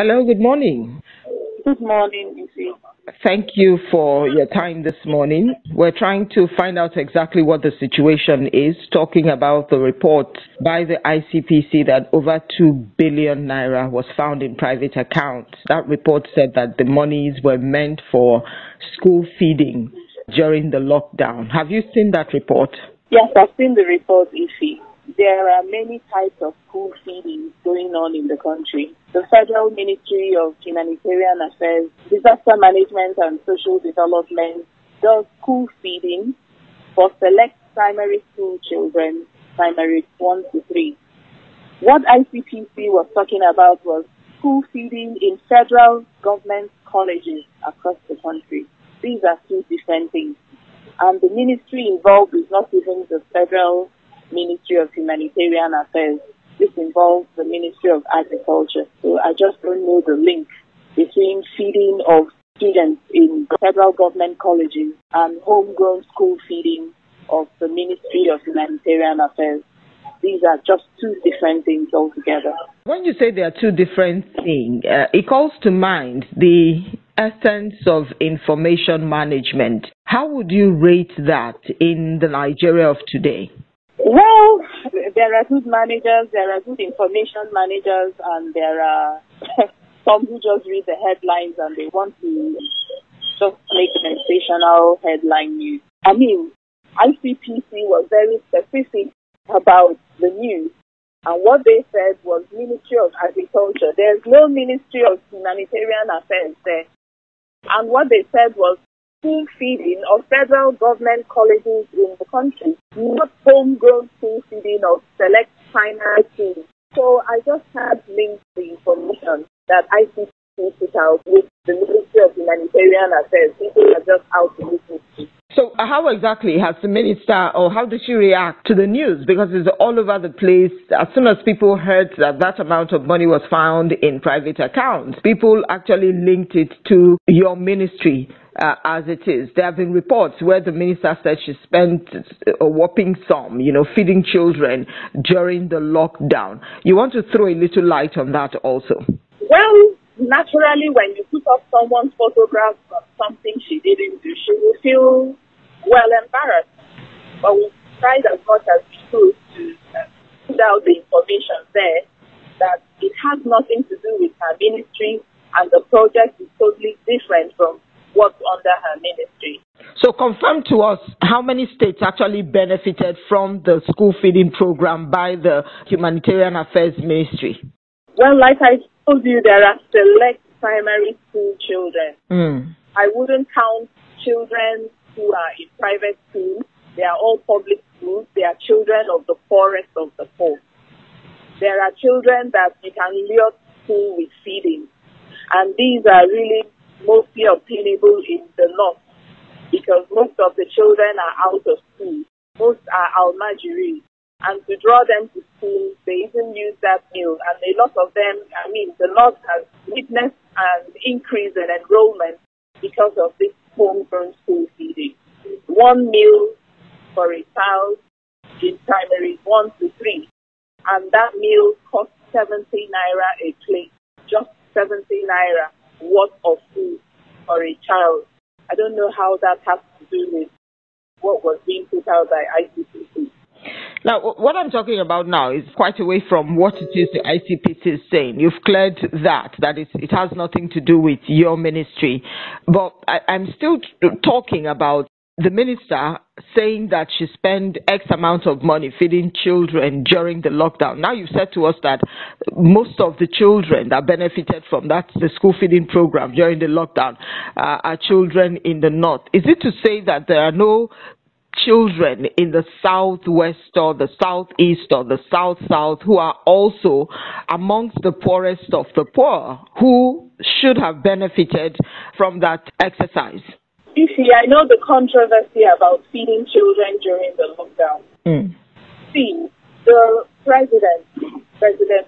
Hello, good morning. Good morning, Isi. Thank you for your time this morning. We're trying to find out exactly what the situation is, talking about the report by the ICPC that over 2 billion naira was found in private accounts. That report said that the monies were meant for school feeding during the lockdown. Have you seen that report? Yes, I've seen the report, Isi. There are many types of school feeding going on in the country. The Federal Ministry of Humanitarian Affairs, Disaster Management and Social Development does school feeding for select primary school children, primary 1 to 3. What ICPC was talking about was school feeding in federal government colleges across the country. These are two different things. And the ministry involved is not even the Federal Ministry of Humanitarian Affairs. This involves the Ministry of Agriculture. So I just don't know the link between feeding of students in federal government colleges and homegrown school feeding of the Ministry of Humanitarian Affairs. These are just two different things altogether. When you say there are two different things, it calls to mind the essence of information management. How would you rate that in the Nigeria of today? Well, there are good managers, there are good information managers, and there are some who just read the headlines and they want to just make sensational headline news. I mean, ICPC was very specific about the news, and what they said was Ministry of Agriculture. There's no Ministry of Humanitarian Affairs there. And what they said was school feeding of federal government colleges in the country, not homegrown school feeding of select primary schools. So I just had linked the information that ICPC put out with the Ministry of Humanitarian Affairs. People are just out to listen to. So how exactly has the minister, or how did she react to the news? Because it's all over the place. As soon as people heard that that amount of money was found in private accounts, people actually linked it to your ministry as it is. There have been reports where the minister said she spent a whopping sum, feeding children during the lockdown. You want to throw a little light on that also? Well, naturally, when you put up someone's photograph of something she didn't do, she will feel embarrassed. But we tried as much as we could to put out the information there that it has nothing to do with her ministry, and the project is totally different from what's under her ministry. So confirm to us how many states actually benefited from the school feeding program by the Humanitarian Affairs Ministry? Well, like I told you, there are select primary school children. I wouldn't count children who are in private schools. They are all public schools. They are children of the poorest of the poor. There are children that you can lure to school with feeding. And these are really mostly obtainable in the north, because most of the children are out of school. Most are almajiri. And to draw them to school, they even use that meal. And a lot of them, the north has witnessed an increase in enrollment because of this homegrown school feeding. One meal for a child in primary 1 to 3. And that meal costs 70 naira a plate. Just 70 naira worth of food for a child. I don't know how that has to do with what was being put out by ICPC. Now, what I'm talking about now is quite away from what it is the ICPC is saying. You've cleared that it has nothing to do with your ministry. But I'm still talking about the minister saying that she spent X amount of money feeding children during the lockdown. Now you've said to us that most of the children that benefited from the school feeding program during the lockdown are children in the north. Is it to say that there are no children in the southwest or the southeast or the south who are also amongst the poorest of the poor who should have benefited from that exercise? You see, I know the controversy about feeding children during the lockdown. See, the President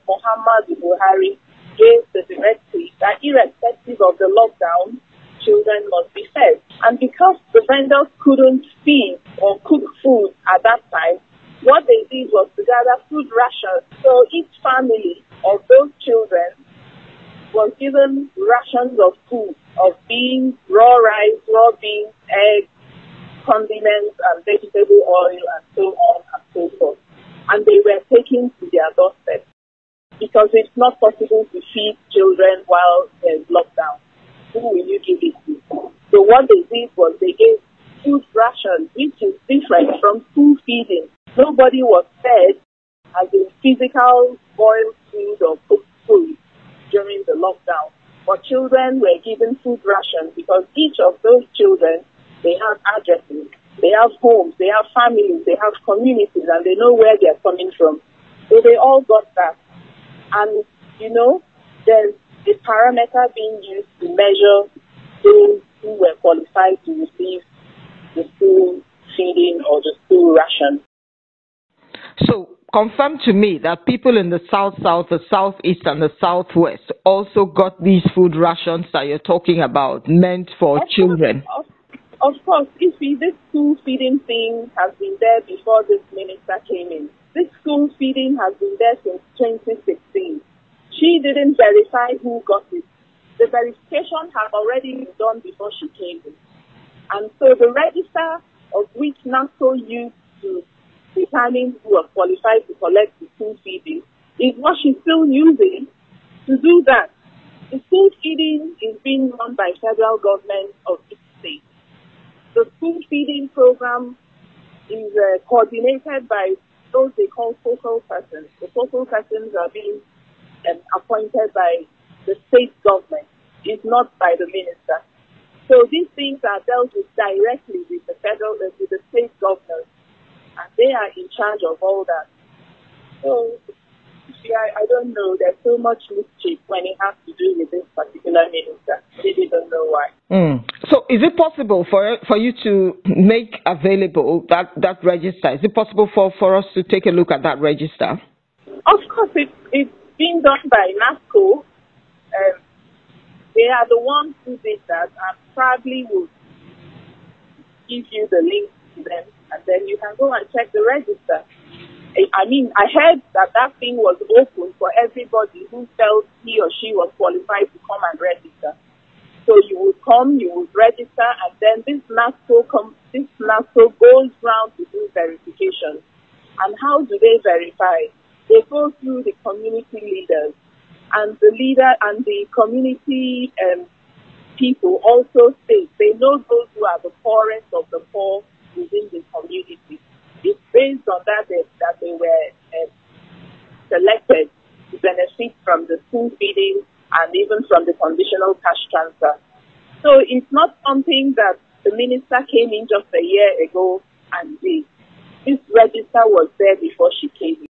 Muhammadu Buhari, gave the directive that irrespective of the lockdown, children must be fed. And because the vendors couldn't feed or cook food at that time, what they did was to gather food rations. So each family of those children was given rations of food, of beans, raw rice, raw beans, eggs, condiments, and vegetable oil, and so on and so forth. And they were taken to their doorstep because it's not possible to feed children while there's lockdown. Who will you give it to? So what they did was they gave food rations, which is different from school feeding. Nobody was fed as in physical boiled food or cooked food during the lockdown. But children were given food rations because each of those children, they have addresses, they have homes, they have families, they have communities, and they know where they're coming from. So they all got that. And, there's a parameter being used to measure those who were qualified to receive the school feeding or the school ration. So confirm to me that people in the South, the Southeast, and the Southwest also got these food rations that you're talking about, meant for children. Of course, this school feeding thing has been there before this minister came in. This school feeding has been there since 2016. She didn't verify who got it. The verification had already been done before she came in. And so the register of which NASCO used to determine who are qualified to collect the school feeding is what she's still using to do that. The school feeding is being run by federal government of each state. The school feeding program is coordinated by those they call focal persons. The focal persons are being appointed by the state government. It's not by the minister. So these things are dealt with directly with the federal, with the state governors, and they are in charge of all that. So, I don't know. There's so much mischief when it has to do with this particular minister. They don't know why. So, is it possible for you to make available that register? Is it possible for us to take a look at that register? Of course, it's being done by NASCO. They are the ones who did that, and probably will give you the link to them, and then you can go and check the register. I heard that thing was open for everybody who felt he or she was qualified to come and register. So you would come, you would register, and then this NASCO goes round to do verification. And how do they verify? They go through the community leaders, and the leader and the community people also state they know those who are the poorest of the poor within the community. It's based on that they were selected to benefit from the school feeding and even from the conditional cash transfer. So it's not something that the minister came in just a year ago and did. This register was there before she came in.